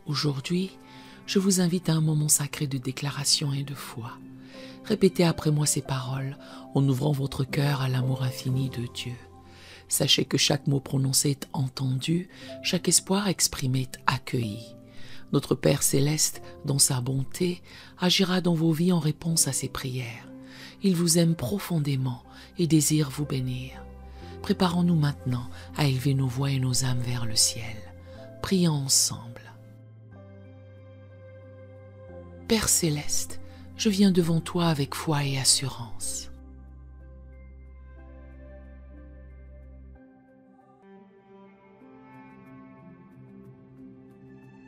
Aujourd'hui, je vous invite à un moment sacré de déclaration et de foi. Répétez après moi ces paroles en ouvrant votre cœur à l'amour infini de Dieu. Sachez que chaque mot prononcé est entendu, chaque espoir exprimé est accueilli. Notre Père Céleste, dans sa bonté, agira dans vos vies en réponse à ces prières. Il vous aime profondément et désire vous bénir. Préparons-nous maintenant à élever nos voix et nos âmes vers le ciel. Prions ensemble. Père Céleste, je viens devant toi avec foi et assurance.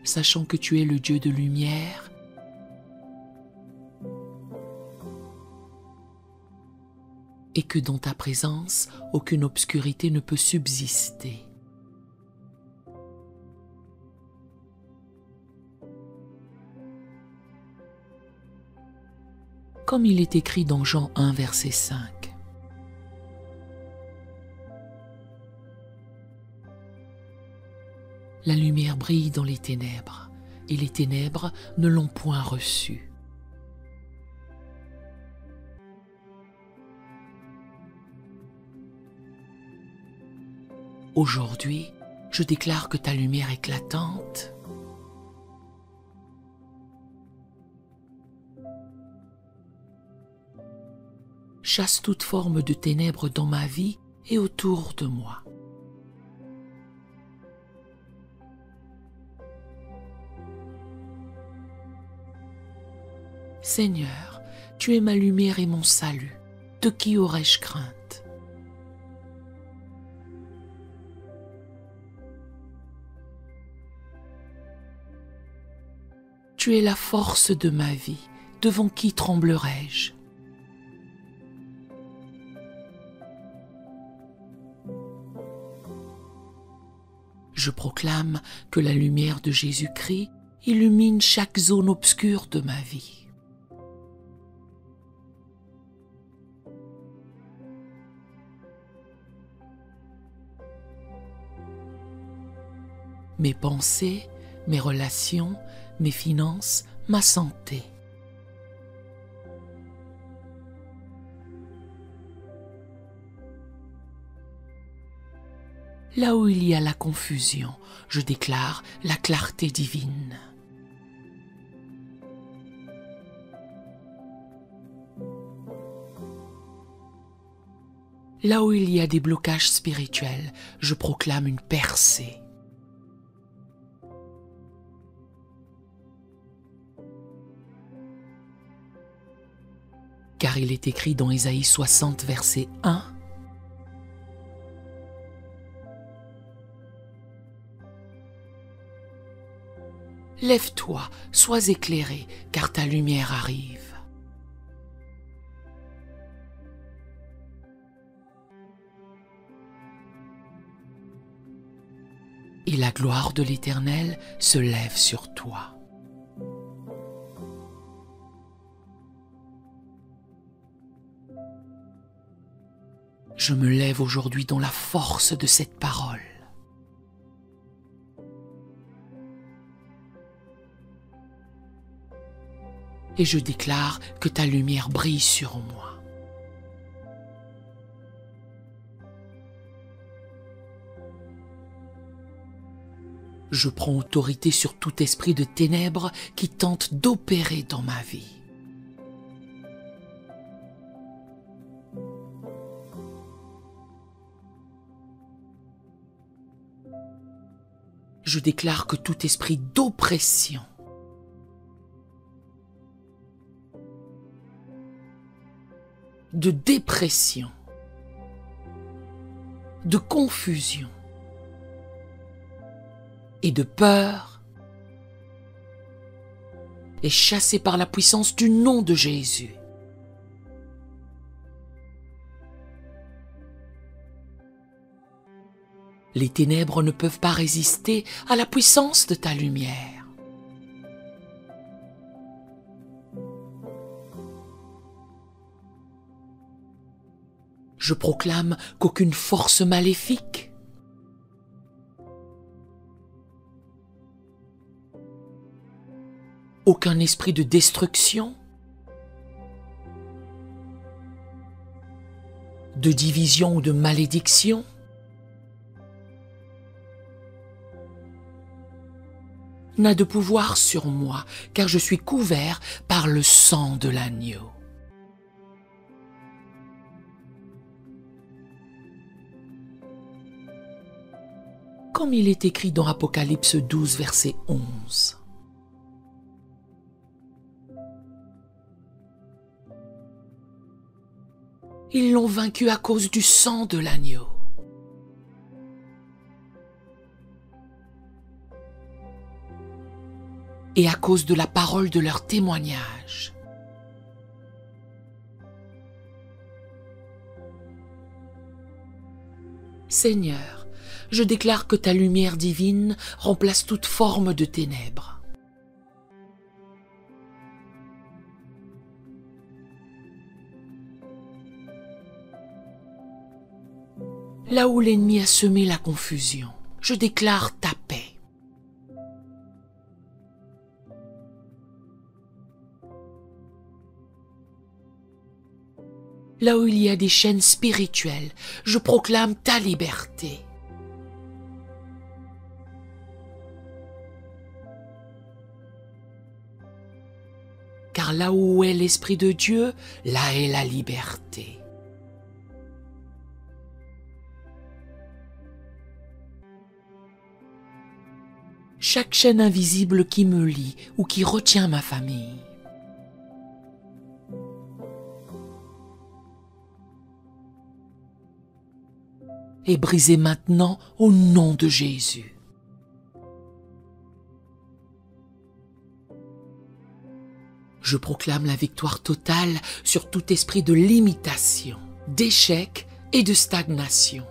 Sachant que tu es le Dieu de lumière, et que dans ta présence, aucune obscurité ne peut subsister. Comme il est écrit dans Jean 1, verset 5. La lumière brille dans les ténèbres, et les ténèbres ne l'ont point reçue. Aujourd'hui, je déclare que ta lumière éclatante chasse toute forme de ténèbres dans ma vie et autour de moi. Seigneur, tu es ma lumière et mon salut. De qui aurais-je crainte? Tu es la force de ma vie. Devant qui tremblerais-je? Je proclame que la lumière de Jésus-Christ illumine chaque zone obscure de ma vie. Mes pensées, mes relations, mes finances, ma santé. Là où il y a la confusion, je déclare la clarté divine. Là où il y a des blocages spirituels, je proclame une percée. Car il est écrit dans Ésaïe 60, verset 1, « Lève-toi, sois éclairé, car ta lumière arrive. » Et la gloire de l'Éternel se lève sur toi. Je me lève aujourd'hui dans la force de cette parole. Et je déclare que ta lumière brille sur moi. Je prends autorité sur tout esprit de ténèbres qui tente d'opérer dans ma vie. Je déclare que tout esprit d'oppression, de dépression, de confusion et de peur est chassé par la puissance du nom de Jésus. Les ténèbres ne peuvent pas résister à la puissance de ta lumière. Je proclame qu'aucune force maléfique aucun esprit de destruction, de division ou de malédiction. N'a de pouvoir sur moi, car je suis couvert par le sang de l'agneau. Comme il est écrit dans Apocalypse 12, verset 11. Ils l'ont vaincu à cause du sang de l'agneau. Et à cause de la parole de leur témoignage. Seigneur, je déclare que ta lumière divine remplace toute forme de ténèbres. Là où l'ennemi a semé la confusion, je déclare ta paix. Là où il y a des chaînes spirituelles, je proclame ta liberté. Car là où est l'Esprit de Dieu, là est la liberté. Chaque chaîne invisible qui me lie ou qui retient ma famille, est brisée maintenant au nom de Jésus. Je proclame la victoire totale sur tout esprit de limitation, d'échec et de stagnation.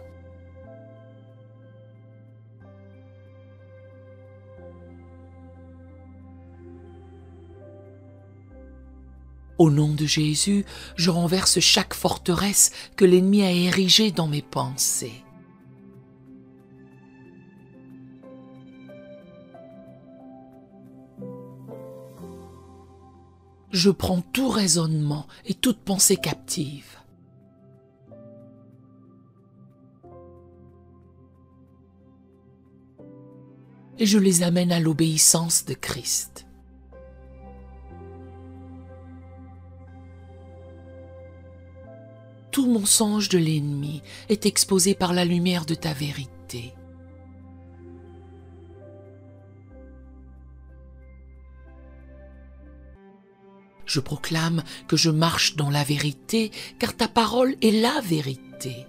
Au nom de Jésus, je renverse chaque forteresse que l'ennemi a érigée dans mes pensées. Je prends tout raisonnement et toute pensée captive. Et je les amène à l'obéissance de Christ. Tout mensonge de l'ennemi est exposé par la lumière de ta vérité. Je proclame que je marche dans la vérité, car ta parole est la vérité.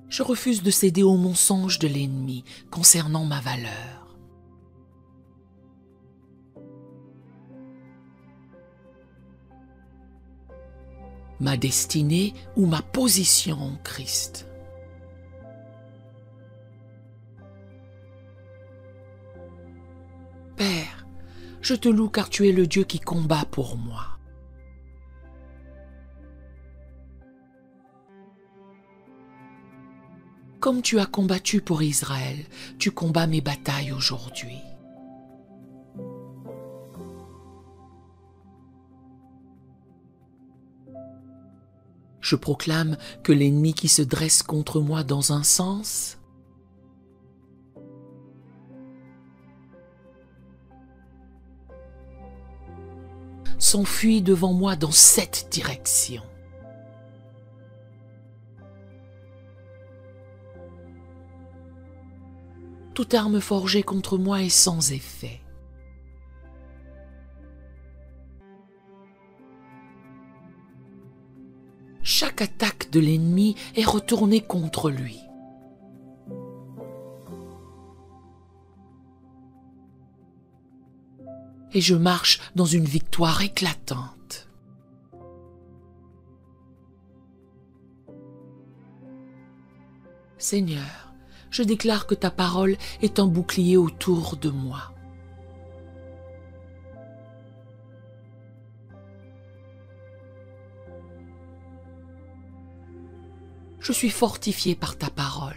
Je refuse de céder aux mensonges de l'ennemi concernant ma valeur. Ma destinée ou ma position en Christ. Père, je te loue car tu es le Dieu qui combat pour moi. Comme tu as combattu pour Israël, tu combats mes batailles aujourd'hui. Je proclame que l'ennemi qui se dresse contre moi dans un sens s'enfuit devant moi dans cette direction. Toute arme forgée contre moi est sans effet. Chaque attaque de l'ennemi est retournée contre lui. Et je marche dans une victoire éclatante. Seigneur, je déclare que ta parole est un bouclier autour de moi. Je suis fortifié par ta parole.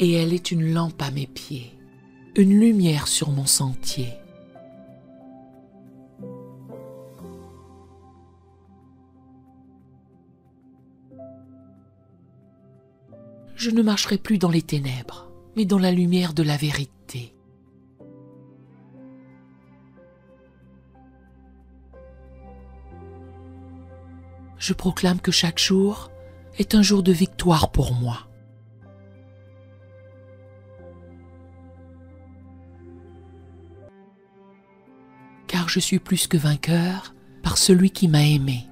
et elle est une lampe à mes pieds, une lumière sur mon sentier. Je ne marcherai plus dans les ténèbres, mais dans la lumière de la vérité. Je proclame que chaque jour est un jour de victoire pour moi. Car je suis plus que vainqueur par celui qui m'a aimé.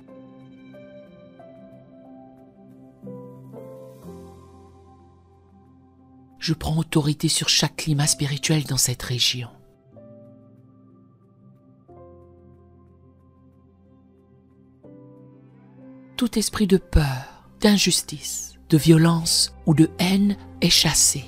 Je prends autorité sur chaque climat spirituel dans cette région. Tout esprit de peur, d'injustice, de violence ou de haine est chassé.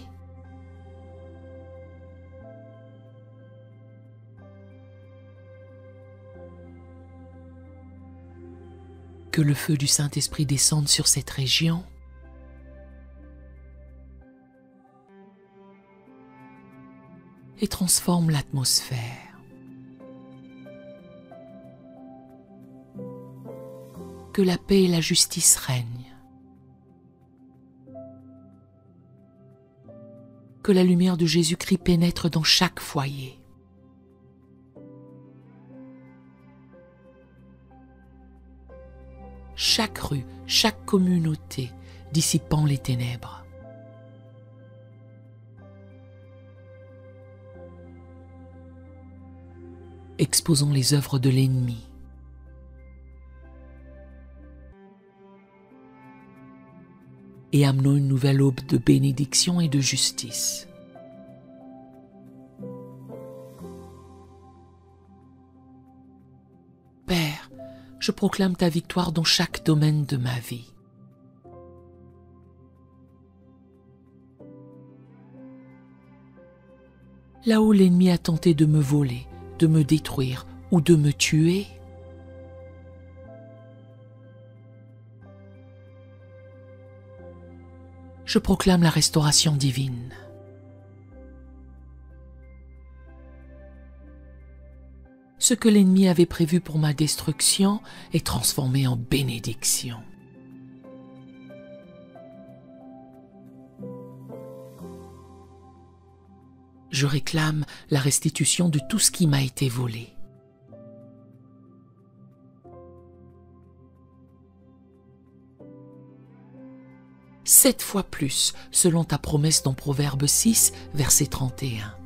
Que le feu du Saint-Esprit descende sur cette région et transforme l'atmosphère. Que la paix et la justice règnent. Que la lumière de Jésus-Christ pénètre dans chaque foyer. Chaque rue, chaque communauté, dissipant les ténèbres. Exposons les œuvres de l'ennemi. Et amenons une nouvelle aube de bénédiction et de justice. Père, je proclame ta victoire dans chaque domaine de ma vie. Là où l'ennemi a tenté de me voler, de me détruire ou de me tuer, je proclame la restauration divine. Ce que l'ennemi avait prévu pour ma destruction est transformé en bénédiction. Je réclame la restitution de tout ce qui m'a été volé. Sept fois plus, selon ta promesse dans Proverbe 6, verset 31.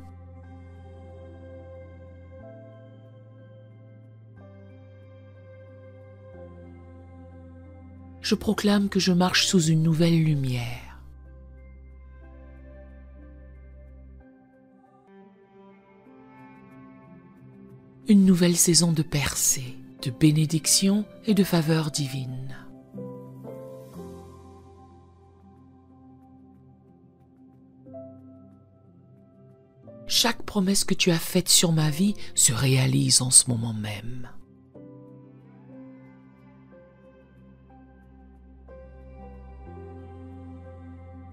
Je proclame que je marche sous une nouvelle lumière. Une nouvelle saison de percée, de bénédiction et de faveur divine. Chaque promesse que tu as faite sur ma vie se réalise en ce moment même.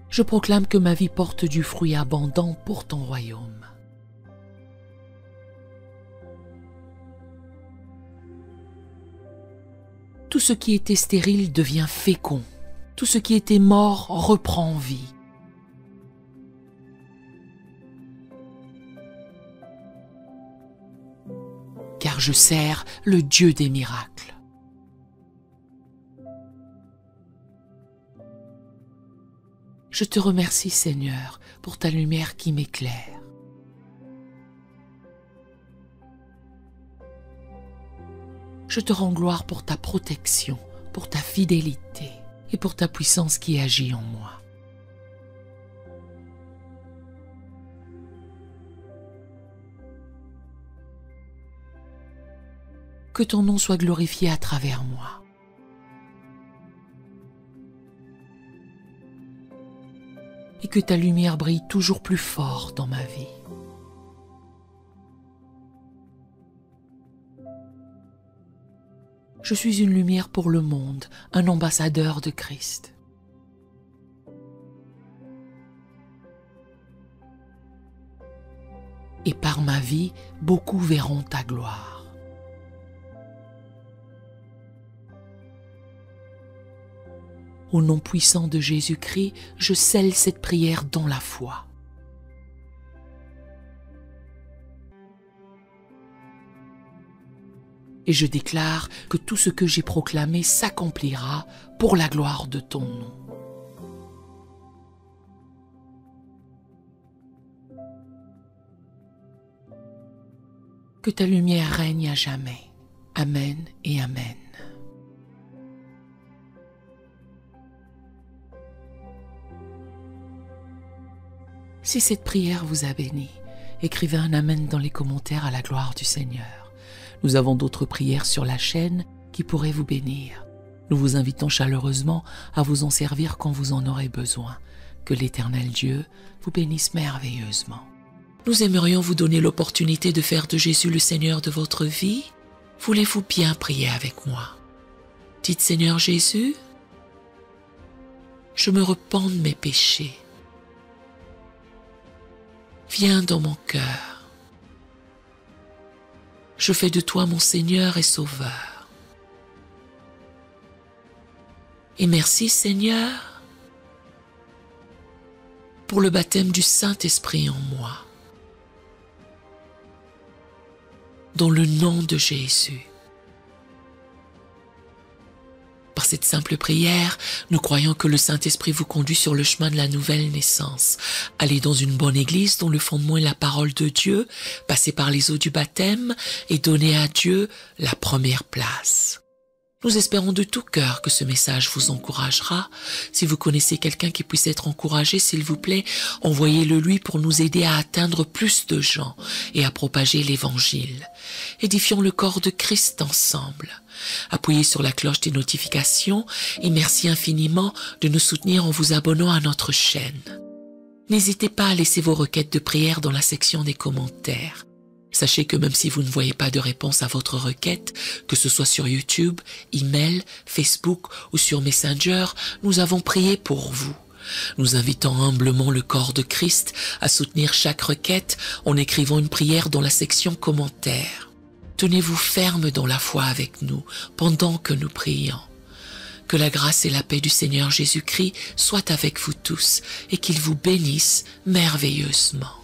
Je proclame que ma vie porte du fruit abondant pour ton royaume. Tout ce qui était stérile devient fécond. Tout ce qui était mort reprend vie. Car je sers le Dieu des miracles. Je te remercie, Seigneur, pour ta lumière qui m'éclaire. Je te rends gloire pour ta protection, pour ta fidélité et pour ta puissance qui agit en moi. Que ton nom soit glorifié à travers moi. Et que ta lumière brille toujours plus fort dans ma vie. Je suis une lumière pour le monde, un ambassadeur de Christ. et par ma vie, beaucoup verront ta gloire. Au nom puissant de Jésus-Christ, je scelle cette prière dans la foi. Et je déclare que tout ce que j'ai proclamé s'accomplira pour la gloire de ton nom. Que ta lumière règne à jamais. Amen et Amen. Si cette prière vous a béni, écrivez un Amen dans les commentaires à la gloire du Seigneur. Nous avons d'autres prières sur la chaîne qui pourraient vous bénir. Nous vous invitons chaleureusement à vous en servir quand vous en aurez besoin. Que l'Éternel Dieu vous bénisse merveilleusement. Nous aimerions vous donner l'opportunité de faire de Jésus le Seigneur de votre vie. Voulez-vous bien prier avec moi? Dites Seigneur Jésus, je me repens de mes péchés. Viens dans mon cœur. Je fais de toi mon Seigneur et Sauveur. Et merci Seigneur pour le baptême du Saint-Esprit en moi. Dans le nom de Jésus. Par cette simple prière, nous croyons que le Saint-Esprit vous conduit sur le chemin de la nouvelle naissance. Allez dans une bonne église dont le fondement est la parole de Dieu, passez par les eaux du baptême et donnez à Dieu la première place. Nous espérons de tout cœur que ce message vous encouragera. Si vous connaissez quelqu'un qui puisse être encouragé, s'il vous plaît, envoyez-le lui pour nous aider à atteindre plus de gens et à propager l'Évangile. Édifions le corps de Christ ensemble. Appuyez sur la cloche des notifications et merci infiniment de nous soutenir en vous abonnant à notre chaîne. N'hésitez pas à laisser vos requêtes de prière dans la section des commentaires. Sachez que même si vous ne voyez pas de réponse à votre requête, que ce soit sur YouTube, email, Facebook ou sur Messenger, nous avons prié pour vous. Nous invitons humblement le corps de Christ à soutenir chaque requête en écrivant une prière dans la section commentaires. Tenez-vous ferme dans la foi avec nous pendant que nous prions. Que la grâce et la paix du Seigneur Jésus-Christ soient avec vous tous et qu'il vous bénisse merveilleusement.